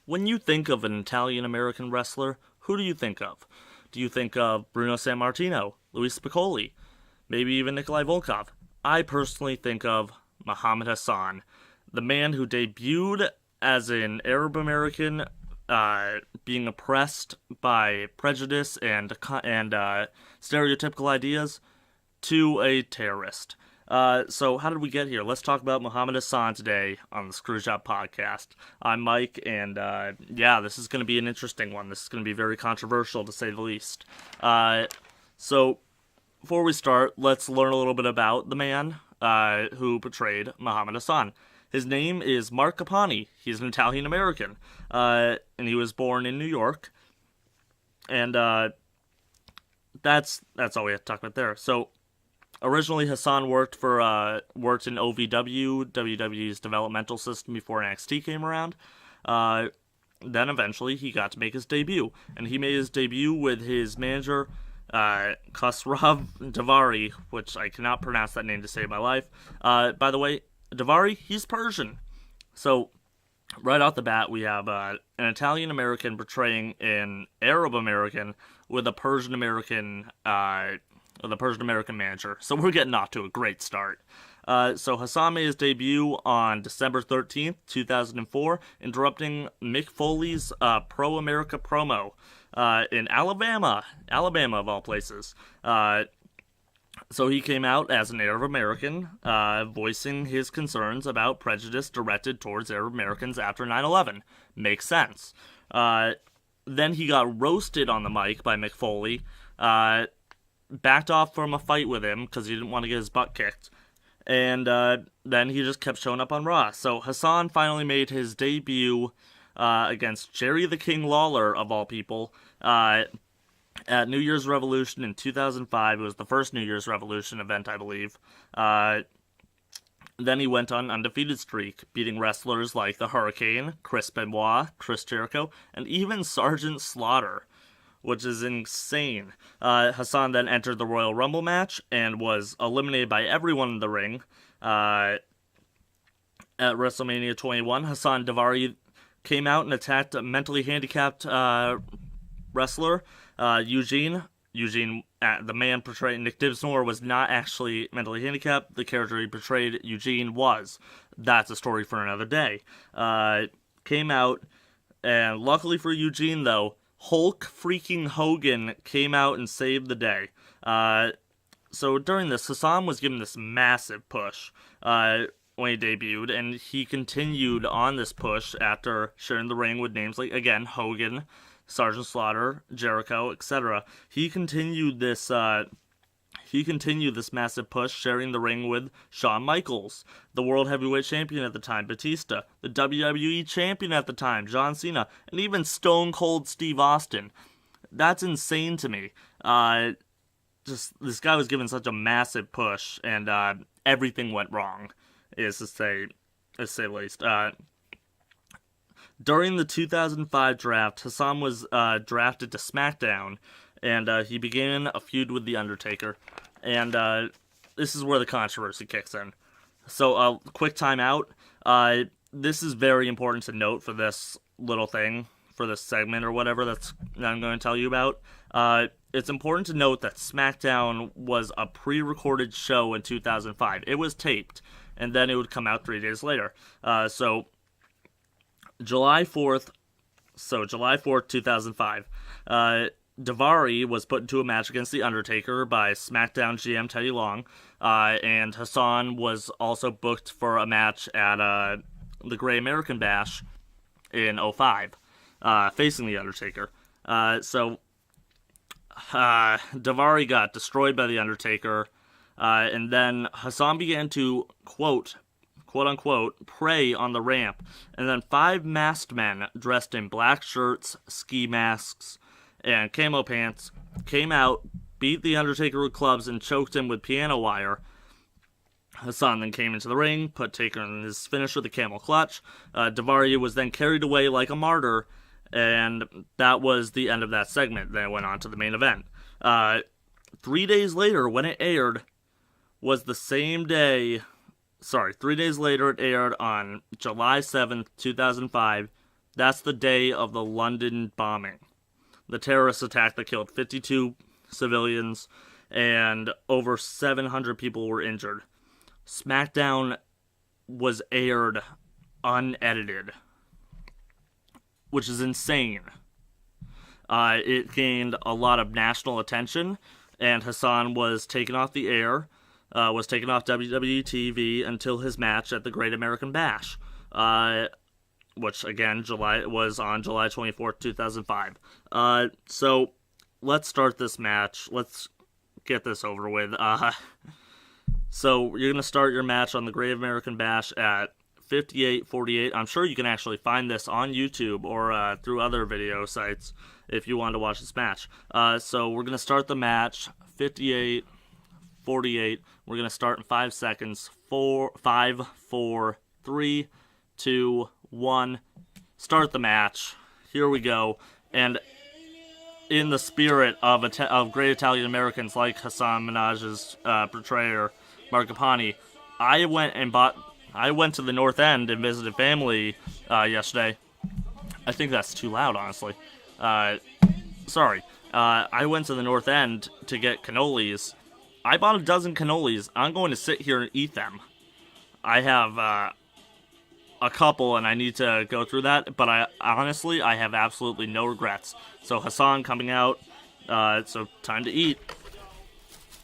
When you think of an Italian-American wrestler, who do you think of? Do you think of Bruno Sammartino, Luis Piccoli, maybe even Nikolai Volkov? I personally think of Muhammad Hassan, the man who debuted as an Arab-American, being oppressed by prejudice and stereotypical ideas, to a terrorist. So how did we get here? Let's talk about Muhammad Hassan today on the Screwjob Podcast. I'm Mike, and this is going to be an interesting one. This is going to be very controversial, to say the least. So before we start, let's learn a little bit about the man who portrayed Muhammad Hassan. His name is Mark Capani. He's an Italian-American, and he was born in New York. And that's all we have to talk about there. So originally, Hassan worked in OVW, WWE's developmental system, before NXT came around. Then eventually he got to make his debut, and he made his debut with his manager, Khosrav Davari, which I cannot pronounce that name to save my life. By the way, Davari, he's Persian. So right off the bat, we have an Italian-American portraying an Arab-American with a Persian-American manager. So we're getting off to a great start. So Hassan made his debut on December 13th, 2004, interrupting Mick Foley's Pro-America promo in Alabama of all places. So he came out as an Arab American, voicing his concerns about prejudice directed towards Arab Americans after 9/11. Makes sense. Then he got roasted on the mic by Mick Foley, backed off from a fight with him because he didn't want to get his butt kicked, and then he just kept showing up on Raw. So Hassan finally made his debut against Jerry the King Lawler, of all people, at New Year's Revolution in 2005. It was the first New Year's Revolution event, I believe. Then he went on an undefeated streak, beating wrestlers like the Hurricane, Chris Benoit, Chris Jericho, and even Sergeant Slaughter, which is insane. Hassan then entered the Royal Rumble match and was eliminated by everyone in the ring. At WrestleMania 21, Hassan Davari came out and attacked a mentally handicapped wrestler, Eugene. The man portraying Nick Dinsmore was not actually mentally handicapped. The character he portrayed, Eugene, was. That's a story for another day. Came out, and luckily for Eugene, though, Hulk freaking Hogan came out and saved the day. So during this, Hassan was given this massive push when he debuted, and he continued on this push after sharing the ring with names like, again, Hogan, Sergeant Slaughter, Jericho, etc. He continued this massive push, sharing the ring with Shawn Michaels, the World Heavyweight Champion at the time, Batista, the WWE Champion at the time, John Cena, and even Stone Cold Steve Austin. That's insane to me. This guy was given such a massive push, and everything went wrong, is to say the least. During the 2005 draft, Hassan was drafted to SmackDown, and he began a feud with The Undertaker. And this is where the controversy kicks in. So, quick timeout. This is very important to note for this little thing, for this segment or whatever that I'm going to tell you about. It's important to note that SmackDown was a pre-recorded show in 2005. It was taped, and then it would come out 3 days later. So July 4th, 2005, Davari was put into a match against The Undertaker by SmackDown GM Teddy Long, and Hassan was also booked for a match at the Great American Bash in 2005, facing The Undertaker. So Davari got destroyed by The Undertaker, and then Hassan began to, quote-unquote, prey on the ramp, and then 5 masked men dressed in black shirts, ski masks, and camo pants came out, beat The Undertaker with clubs, and choked him with piano wire. Hassan then came into the ring, put Taker in his finisher, the camel clutch. Davari was then carried away like a martyr, and that was the end of that segment. Then it went on to the main event. 3 days later, when it aired, was the same day. 3 days later, it aired on July 7th, 2005. That's the day of the London bombing. The terrorist attack that killed 52 civilians and over 700 people were injured. SmackDown was aired unedited, which is insane. It gained a lot of national attention, and Hassan was taken off the air, was taken off WWE TV until his match at the Great American Bash, which, again, was on July 24th, 2005. So, let's start this match. Let's get this over with. So, you're going to start your match on the Great American Bash at 58:48. I'm sure you can actually find this on YouTube or through other video sites if you want to watch this match. So we're going to start the match, 58:48. We're going to start in 5 seconds. 5, 4, 3, 2, 1. Start the match. Here we go. And in the spirit of great Italian Americans like Hassan Minaj's portrayer, Mark Capani, I went to the North End and visited family yesterday. I think that's too loud, honestly. Sorry. I went to the North End to get cannolis. I bought a dozen cannolis. I'm going to sit here and eat them. I have a couple, and I need to go through that. But I have absolutely no regrets. So Hassan coming out. So time to eat.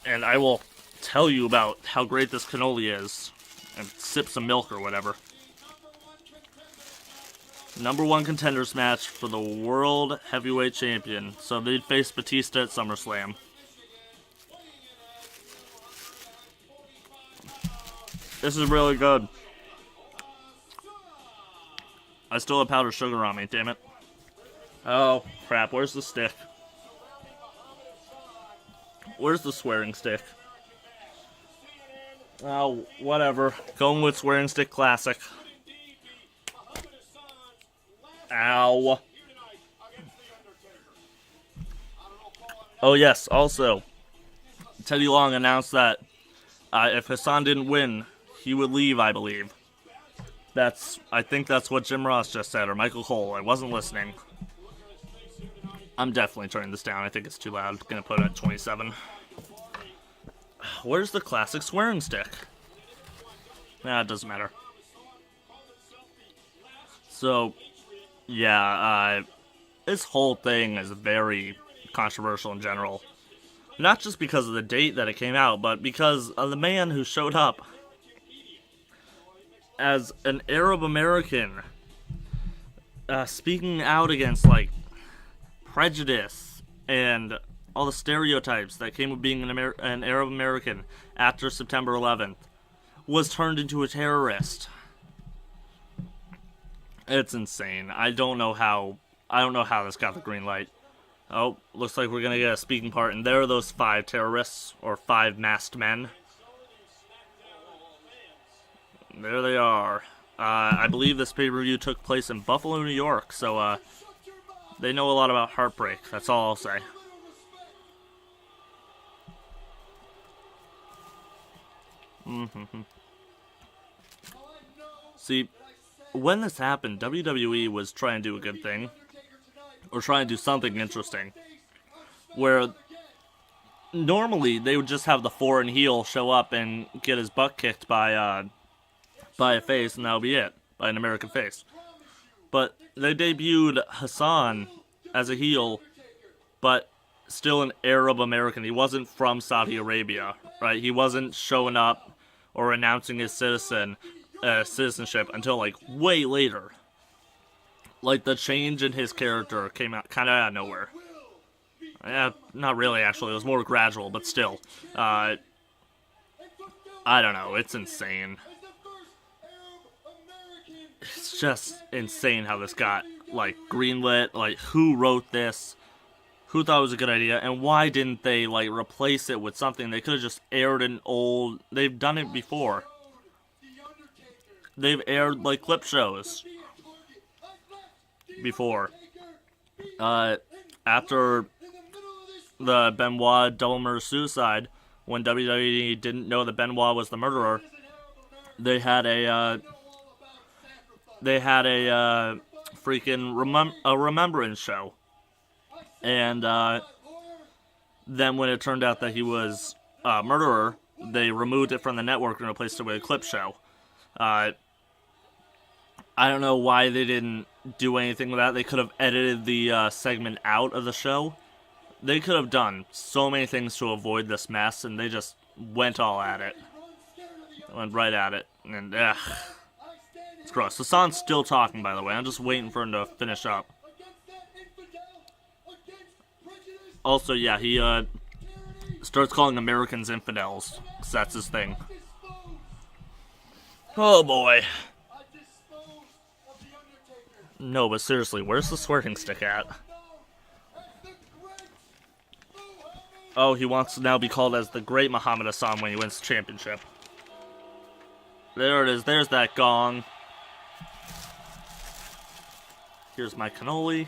And I will tell you about how great this cannoli is. And sip some milk or whatever. Number 1 contenders match for the World Heavyweight Champion. So they'd face Batista at SummerSlam. This is really good. I still have powdered sugar on me, damn it. Oh, crap, where's the stick? Where's the swearing stick? Oh, whatever. Going with swearing stick classic. Ow. Oh yes, also, Teddy Long announced that if Hassan didn't win, he would leave, I believe. I think that's what Jim Ross just said, or Michael Cole. I wasn't listening. I'm definitely turning this down. I think it's too loud. I'm gonna put it at 27. Where's the classic swearing stick? Nah, it doesn't matter. So, yeah, this whole thing is very controversial in general. Not just because of the date that it came out, but because of the man who showed up as an Arab American, speaking out against, like, prejudice and all the stereotypes that came with being an Arab American after September 11th, was turned into a terrorist. It's insane. I don't know how this got the green light. Oh, looks like we're gonna get a speaking part, and there are those 5 terrorists, or 5 masked men. There they are. I believe this pay-per-view took place in Buffalo, New York, so they know a lot about heartbreak. That's all I'll say. See, when this happened, WWE was trying to do a good thing, or trying to do something interesting, where normally they would just have the foreign heel show up and get his butt kicked by a face, and that would be it, by an American face. But they debuted Hassan as a heel, but still an Arab American. He wasn't from Saudi Arabia, right? He wasn't showing up or announcing his citizenship until, like, way later. Like, the change in his character came out kind of out of nowhere. Yeah, not really, actually. It was more gradual, but still. I don't know. It's insane. It's just insane how this got, like, greenlit. Like, who wrote this? Who thought it was a good idea? And why didn't they, like, replace it with something? They could have just aired an old... They've done it before. They've aired, like, clip shows before. After the Benoit double murder suicide, when WWE didn't know that Benoit was the murderer, they had a freaking a remembrance show. And then when it turned out that he was a murderer, they removed it from the network and replaced it with a clip show. I don't know why they didn't do anything with that. They could have edited the segment out of the show. They could have done so many things to avoid this mess, and they just went all at it. Went right at it. And, it's gross. Hassan's still talking, by the way. I'm just waiting for him to finish up. Also, yeah, he starts calling Americans infidels, because that's his thing. Oh, boy. No, but seriously, where's the swearing stick at? Oh, he wants to now be called as the Great Muhammad Hassan when he wins the championship. There it is. There's that gong. Here's my cannoli.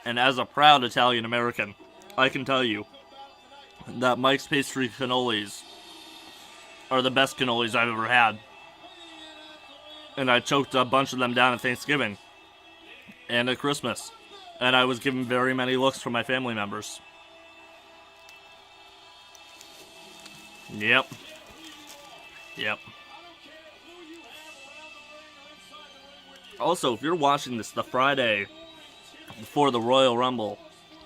And as a proud Italian American, I can tell you that Mike's Pastry cannolis are the best cannolis I've ever had. And I choked a bunch of them down at Thanksgiving and at Christmas. And I was given very many looks from my family members. Yep. Also, if you're watching this the Friday before the Royal Rumble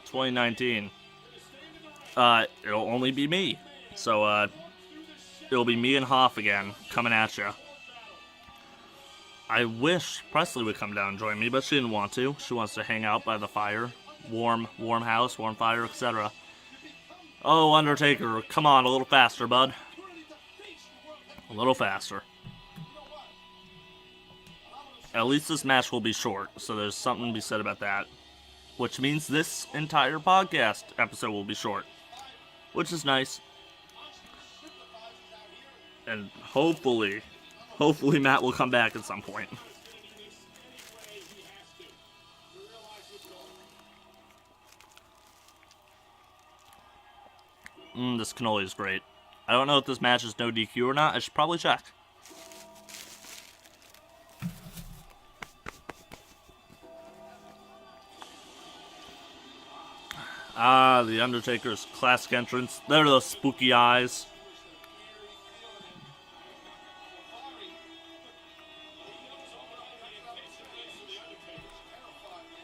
2019, it'll only be me. So, it'll be me and Hoff again, coming at you. I wish Presley would come down and join me, but she didn't want to. She wants to hang out by the fire. Warm house, warm fire, etc. Oh, Undertaker, come on, a little faster, bud. A little faster. At least this match will be short, so there's something to be said about that. Which means this entire podcast episode will be short. Which is nice. And hopefully Matt will come back at some point. This cannoli is great. I don't know if this match is no DQ or not. I should probably check. Ah, the Undertaker's classic entrance. There are those spooky eyes.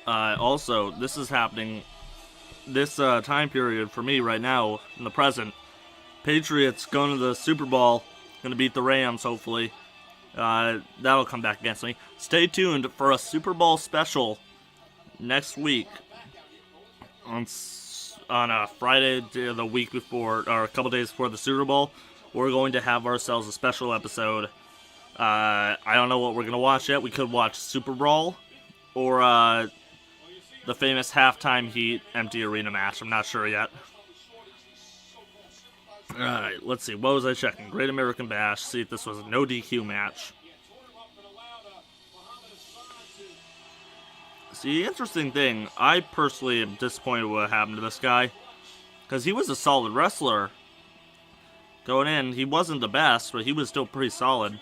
Also, this is happening, this time period for me right now, in the present. Patriots going to the Super Bowl, going to beat the Rams, hopefully. That'll come back against me. Stay tuned for a Super Bowl special next week. On a Friday, the week before, or a couple days before the Super Bowl, we're going to have ourselves a special episode. I don't know what we're going to watch yet. We could watch Super Bowl, or the famous halftime Heat empty arena match. I'm not sure yet. Alright, let's see. What was I checking? Great American Bash. See if this was a no DQ match. See, interesting thing. I personally am disappointed with what happened to this guy. Because he was a solid wrestler. Going in, he wasn't the best, but he was still pretty solid.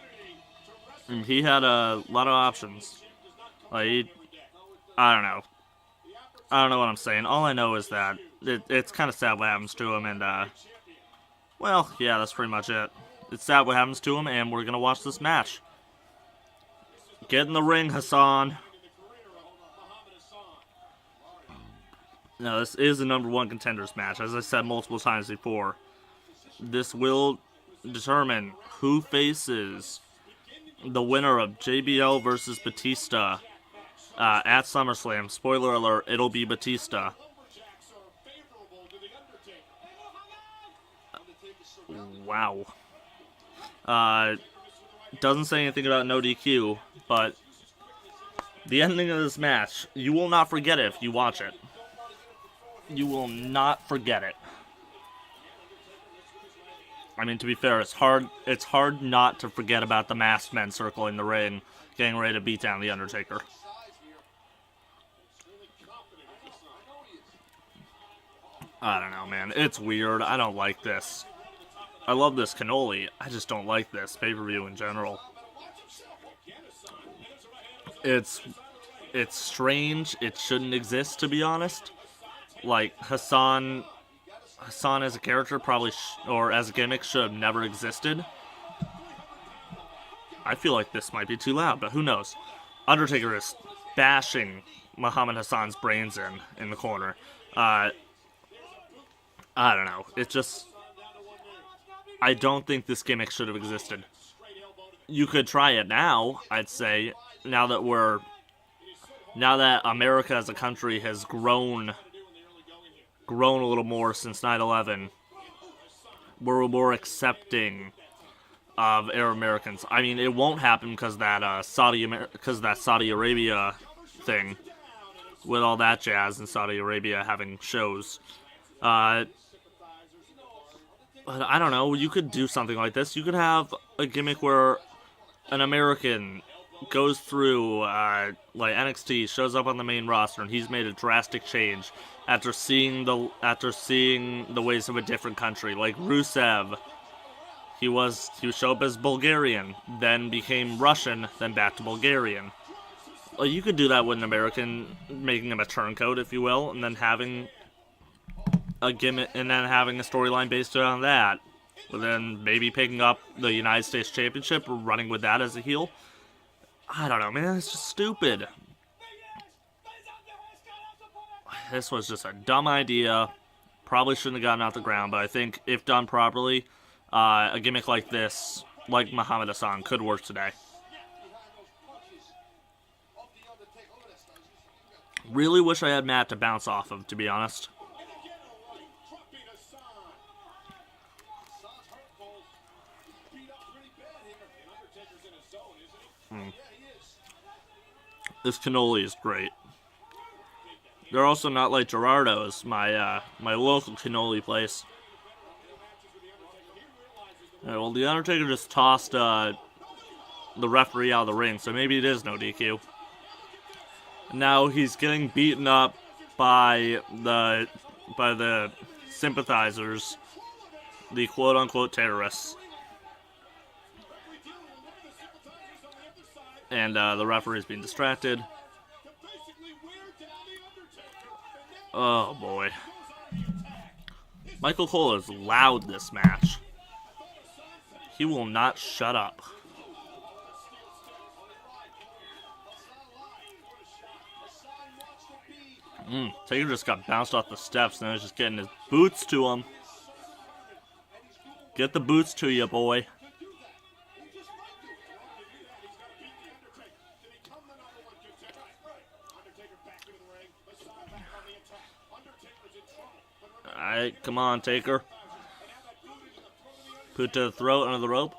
And he had a lot of options. Like, I don't know. I don't know what I'm saying. All I know is that it's kind of sad what happens to him, and, well, yeah, that's pretty much it. It's sad what happens to him, and we're gonna watch this match. Get in the ring, Hassan. Now, this is a #1 contenders match, as I said multiple times before. This will determine who faces the winner of JBL versus Batista at SummerSlam. Spoiler alert, it'll be Batista. Wow. Doesn't say anything about no DQ, but the ending of this match, you will not forget it if you watch it. You will not forget it. I mean, to be fair, it's hard not to forget about the masked men circling the ring, getting ready to beat down The Undertaker. I don't know, man. It's weird. I don't like this. I love this Cannoli. I just don't like this pay-per-view in general. It's strange. It shouldn't exist, to be honest. Like, Hassan as a character or as a gimmick should have never existed. I feel like this might be too loud, but who knows? Undertaker is bashing Muhammad Hassan's brains in the corner. I don't know. It's just... I don't think this gimmick should have existed. You could try it now, I'd say, now that America as a country has grown a little more since 9/11. We're more accepting of Arab Americans. I mean, it won't happen because that Saudi Arabia thing, with all that jazz in Saudi Arabia having shows. But I don't know, you could do something like this. You could have a gimmick where an American goes through, like NXT, shows up on the main roster, and he's made a drastic change after seeing the ways of a different country. Like Rusev, he would show up as Bulgarian, then became Russian, then back to Bulgarian. Well, you could do that with an American, making him a turncoat, if you will, and then having a gimmick, and then having a storyline based on that. But then maybe picking up the United States Championship, running with that as a heel. I don't know, man. It's just stupid. This was just a dumb idea. Probably shouldn't have gotten off the ground, but I think if done properly, a gimmick like this, like Muhammad Hassan, could work today. Really wish I had Matt to bounce off of, to be honest. This cannoli is great. They're also not like Gerardo's, my local cannoli place. Alright, well, The Undertaker just tossed the referee out of the ring, so maybe it is no DQ. Now he's getting beaten up by the sympathizers, the quote-unquote terrorists. And the referee's being distracted. Oh boy. Michael Cole is loud this match. He will not shut up. Taker just got bounced off the steps and is just getting his boots to him. Get the boots to you, boy. Alright, come on, Taker. Put to the throat under the rope.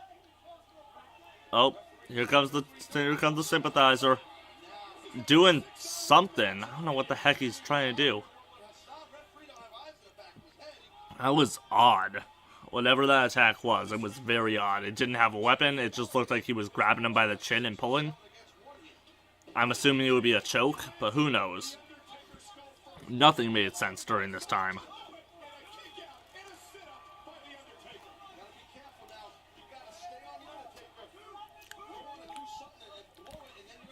Oh, here comes the sympathizer. Doing something. I don't know what the heck he's trying to do. That was odd. Whatever that attack was, it was very odd. It didn't have a weapon. It just looked like he was grabbing him by the chin and pulling. I'm assuming it would be a choke, but who knows. Nothing made sense during this time.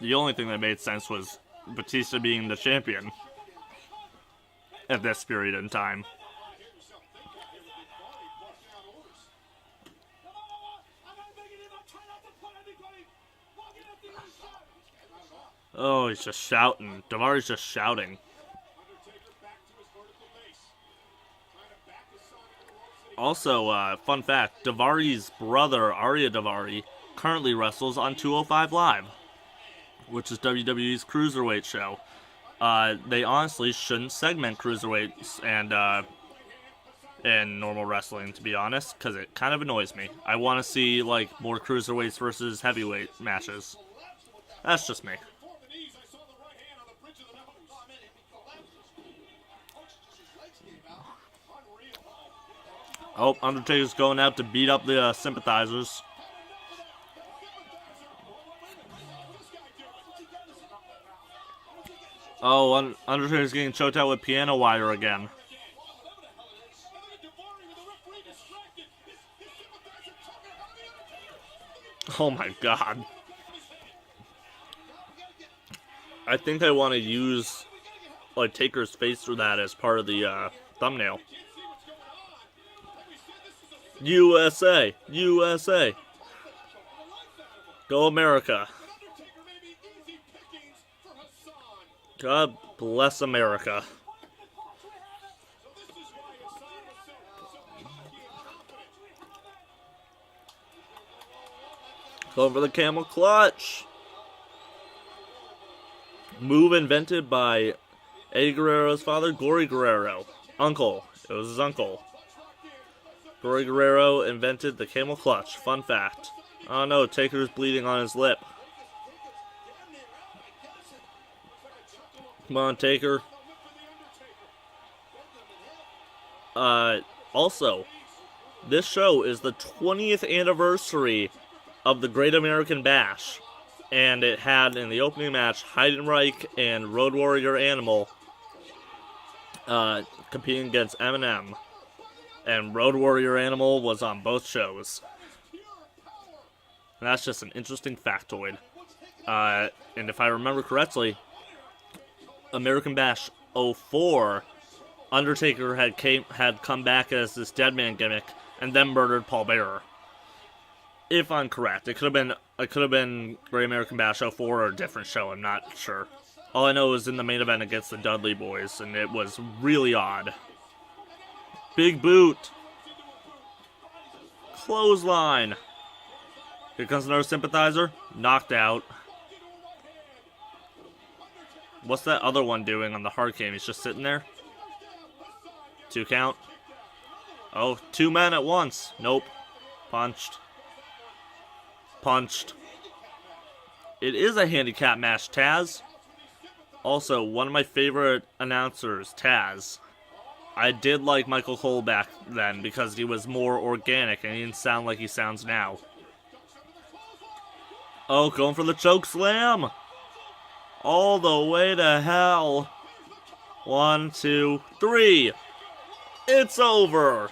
The only thing that made sense was Batista being the champion at this period in time. Oh, he's just shouting. Daivari's just shouting. Also, fun fact, Daivari's brother, Arya Daivari, currently wrestles on 205 Live, which is WWE's Cruiserweight show. They honestly shouldn't segment Cruiserweights and normal wrestling, to be honest, because it kind of annoys me. I want to see, like, more Cruiserweights versus heavyweight matches. That's just me. Oh, Undertaker's going out to beat up the sympathizers. Oh, Undertaker's getting choked out with piano wire again. Oh my god. I think I want to use like Taker's face for that as part of the thumbnail. USA! USA! Go America! God bless America. Going for the camel clutch. Move invented by Eddie Guerrero's father, Gory Guerrero. Uncle. It was his uncle. Gory Guerrero invented the camel clutch. Fun fact. Oh no, Taker's bleeding on his lip. Come on, Taker. Also, this show is the 20th anniversary of the Great American Bash. And it had, in the opening match, Heidenreich and Road Warrior Animal competing against Eminem. And Road Warrior Animal was on both shows. And that's just an interesting factoid. And if I remember correctly, American Bash 04, Undertaker had come back as this dead man gimmick and then murdered Paul Bearer. If I'm correct, it could have been Great American Bash 04 or a different show. I'm not sure. All I know is in the main event against the Dudley Boys, and it was really odd. Big boot. Clothesline. Here comes another sympathizer. Knocked out. What's that other one doing on the hard cam? He's just sitting there. 2 count. Oh, 2 men at once. Nope. Punched. Punched. It is a handicap match, Taz. Also, one of my favorite announcers, Taz. I did like Michael Cole back then because he was more organic and he didn't sound like he sounds now. Oh, going for the choke slam. All the way to hell. 1, 2, 3. It's over.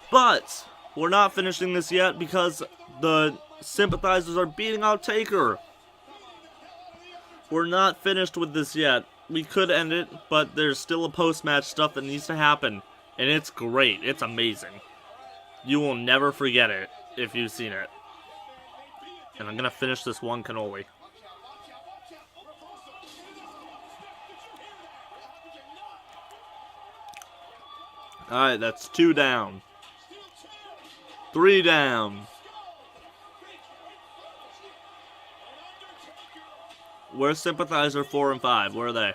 But we're not finishing this yet because the sympathizers are beating out Taker. We're not finished with this yet. We could end it, but there's still a post-match stuff that needs to happen. And it's great. It's amazing. You will never forget it if you've seen it. And I'm going to finish this one cannoli. Alright, that's 2 down. 3 down. Where's Sympathizer 4 and 5? Where are they?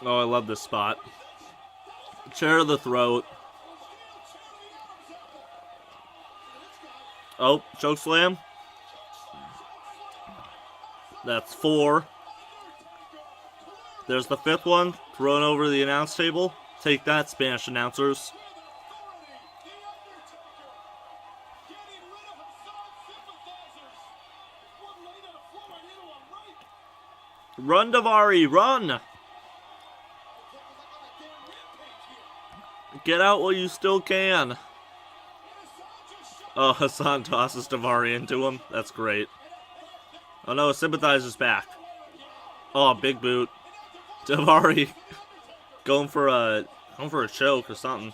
Oh, I love this spot. Chair to the throat. Oh, chokeslam. That's 4. There's the 5th one, thrown over the announce table. Take that, Spanish announcers. Run, Davari, run! Get out while you still can. Oh, Hassan tosses Davari into him. That's great. Oh no, Sympathizer's back. Oh, big boot. Davari going for a choke or something.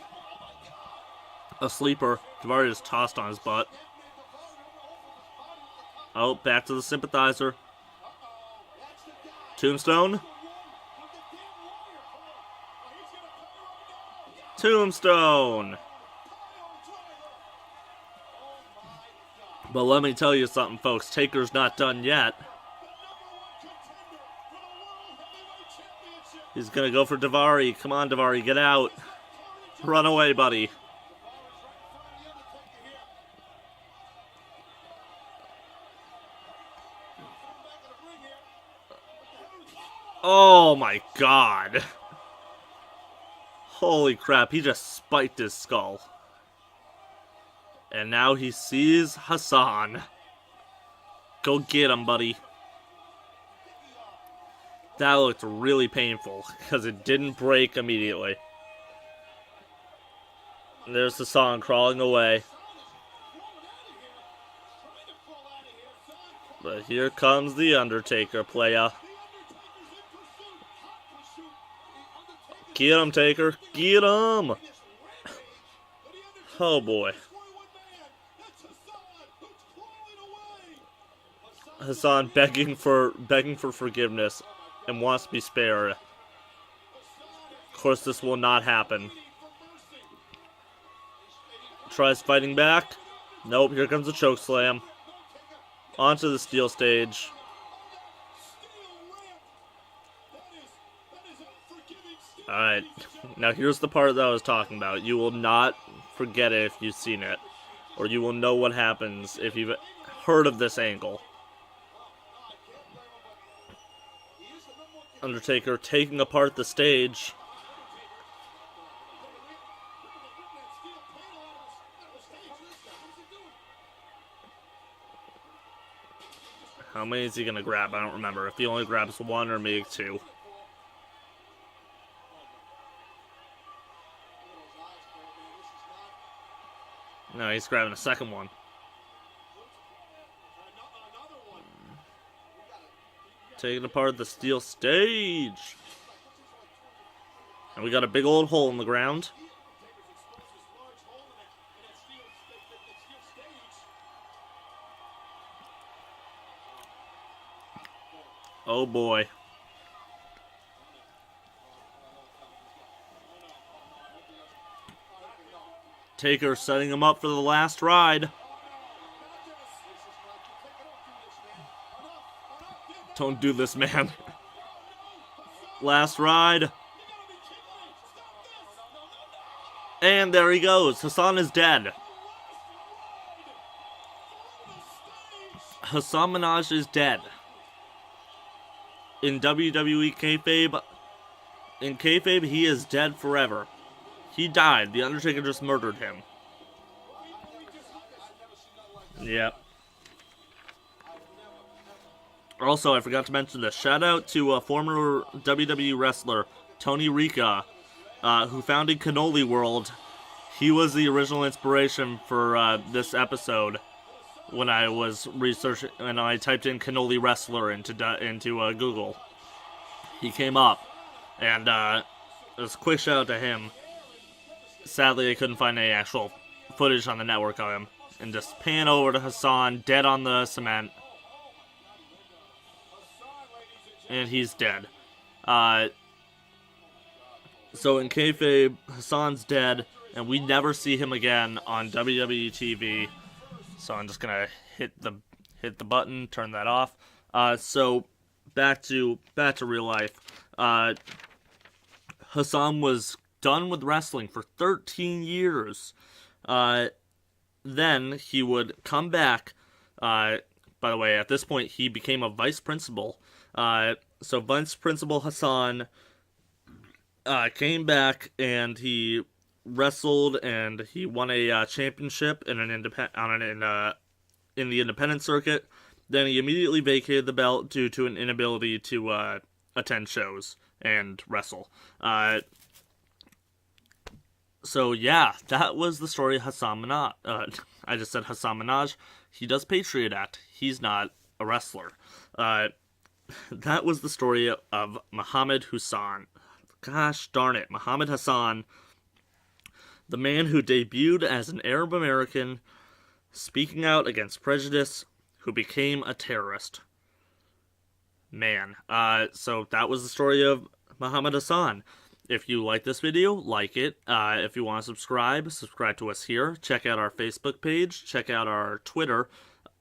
A sleeper. Davari just tossed on his butt. Oh, back to the Sympathizer. Tombstone. Tombstone. But let me tell you something, folks. Taker's not done yet. He's gonna go for Davari. Come on, Davari, get out. Run away, buddy. Oh my god. Holy crap, he just spiked his skull. And now he sees Hassan. Go get him, buddy. That looked really painful because it didn't break immediately. There's Hassan crawling away. But here comes the Undertaker, playa. Get him, Taker. Get him! Oh boy. Hassan begging for forgiveness and wants to be spared. Of course, this will not happen. Tries fighting back. Nope, here comes a chokeslam. Onto the steel stage. Alright, now here's the part that I was talking about. You will not forget it if you've seen it. Or you will know what happens if you've heard of this angle. Undertaker taking apart the stage. How many is he going to grab? I don't remember. If he only grabs one or maybe two. No, he's grabbing a second one. Taking apart the steel stage. And we got a big old hole in the ground. Oh boy. Taker setting him up for the last ride. Don't do this, man. Last ride. And there he goes. Hassan is dead. Hassan Minaj is dead. In WWE kayfabe, he is dead forever. He died. The Undertaker just murdered him. Yep. Also, I forgot to mention this. Shout out to a former WWE wrestler, Tony Rica, who founded Cannoli World. He was the original inspiration for this episode when I was researching, and I typed in Cannoli Wrestler into Google. He came up, and it was a quick shout out to him. Sadly, I couldn't find any actual footage on the network of him. And just pan over to Hassan, dead on the cement. And he's dead. So in kayfabe, Hassan's dead, and we never see him again on WWE TV. So I'm just gonna hit the button, turn that off. So back to real life. Hassan was done with wrestling for 13 years. Then he would come back. By the way, at this point, he became a vice principal. So Vice Principal Hassan came back and he wrestled and he won a championship in in the independent circuit. Then he immediately vacated the belt due to an inability to attend shows and wrestle. So yeah, that was the story of Hassan Minaj. I just said Hassan Minaj. He does Patriot Act. He's not a wrestler. That was the story of Muhammad Hassan. Gosh darn it, Muhammad Hassan, the man who debuted as an Arab American, speaking out against prejudice, who became a terrorist. Man, so that was the story of Muhammad Hassan. If you like this video, like it. If you want to subscribe to us here. Check out our Facebook page. Check out our Twitter.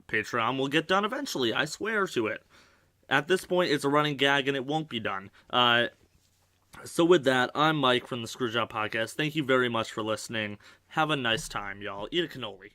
Patreon will get done eventually. I swear to it. At this point, it's a running gag and it won't be done. So with that, I'm Mike from the Screwjob Podcast. Thank you very much for listening. Have a nice time, y'all. Eat a cannoli.